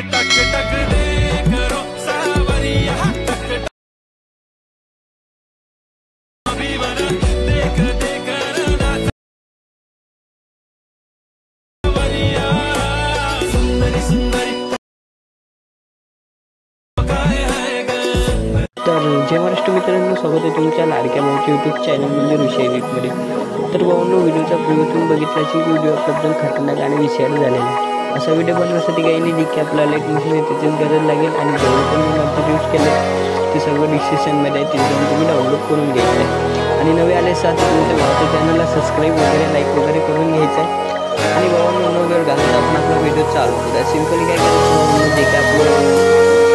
टक टक दे करो सावरिया टक अभी बना देख देख ना सावरिया सुंदरी सुंदरी तर जय महाराष्ट्र मित्रांनो, स्वागत आहे तुमच्या लाडक्या भाऊच्या यूट्यूब चॅनलमध्ये ऋषी एडिटमध्ये। तर भाऊंनो, व्हिडिओचा प्रिव्ह्यू तुम्ही बघितला की व्हिडिओ आपल्याबद्दल खतरनाक आणि विषयावर झालेला आहे। असा व्हिडिओ बनवण्यासाठी काही नाही की आपल्याला एक मशीन आहे त्याचीच गरज लागेल आणि जेवढे पण मी नंतर यूज केले ते सगळं डिस्क्रिप्शनमध्ये आहे, ते जाऊन तुम्ही डाउनलोड करून घ्यायचं आहे। आणि नवे आले असाल तर तुमच्या भावाच्या चॅनलला सबस्क्राईब वगैरे लाईक वगैरे करून घ्यायचं आहे। आणि भावांनो, न वेळ घालता आपण आपला व्हिडिओ चालू करूया। सिम्पली काय करायचं, जे काय आपलं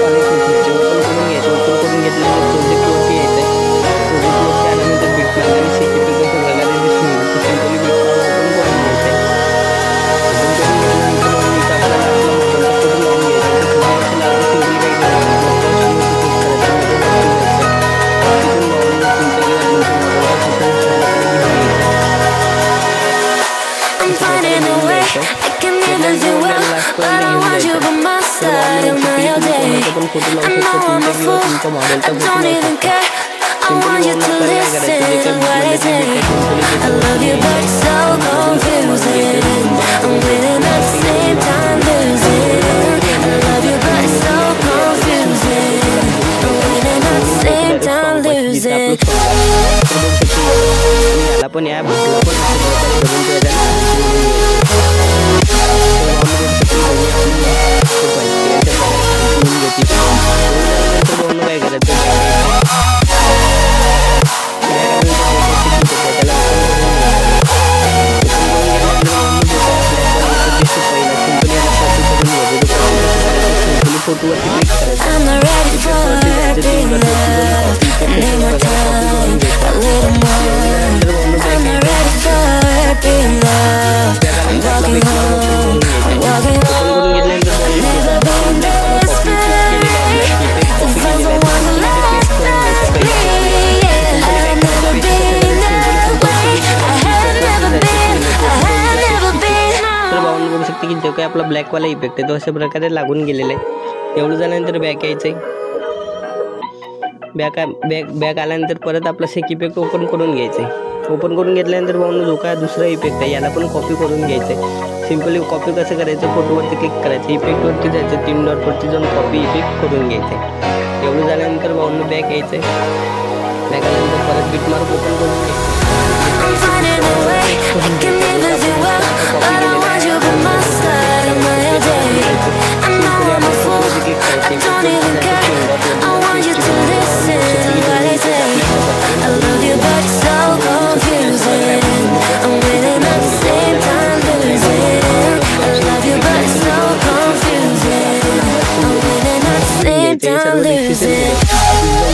कॉलेज ओपन करून घ्यायचं। ओपन करून घेतल्यानंतर प्रोजेक्टवरती यायचं आहे। प्रोजेक्टवरती आल्यानंतर बिटमॅप आणि सेक्युरिटी कसं बघायला दिसून येईल, तर सिम्पली बिटमॅप ओपन करून घ्यायचं आहे। ओपन करून घेतल्यानंतर मग इथं आपल्याला आपला मोबाईलचा फोटो लावून घ्यायचा आहे। फोटो लावून सिम्पली काय करायचं, तिथून लावून तुमच्या किंवा तुमच्या मोबाईलचा photo I'm finding a way, I can never do well, but I want you by my side on my all day. I know I'm a fool, I don't even care, I want you to listen to what I say. I love you but it's so confusing, I'm winning at the same time losing. I love you but it's so confusing, I'm winning at the same time losing. याला पण या भेटला पण बघून I'm not ready for being loved, I need more time, a little more. I'm not ready for being loved, I'm walking home, I'm walking home. I've never been this free, to find someone who loves me. Yeah, I've never been that way, I have never been. तर भाऊंनो बघू शकते की जो काही आपला ब्लॅकवाला effect आहे तो अशा प्रकारे लागून गेलेला आहे। एवढं झाल्यानंतर बॅक यायचं आहे। बॅक आल्यानंतर परत आपला सेक इफेक्ट ओपन करून घ्यायचं आहे। ओपन करून घेतल्यानंतर भाऊंनो जो काय दुसरा इफेक्ट आहे याला पण कॉपी करून घ्यायचं आहे। सिम्पली कॉपी कसं करायचं, फोटोवरती क्लिक करायचं, इफेक्टवरती जायचं, 3 डॉटवरती जाऊन कॉपी इफेक्ट करून घ्यायचं आहे। एवढं झाल्यानंतर भाऊंनो बॅक यायचं आहे। बॅक आल्यानंतर परत बिटमार्क ओपन करून घ्यायचं। Don't even care, I want you to listen to what I say. I love you but it's so confusing, I'm winning at the same time losing. I love you but it's so confusing, I'm winning at the same time losing.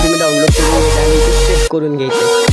तुम्ही download करून घ्यायचं आणि save करून घ्यायचं।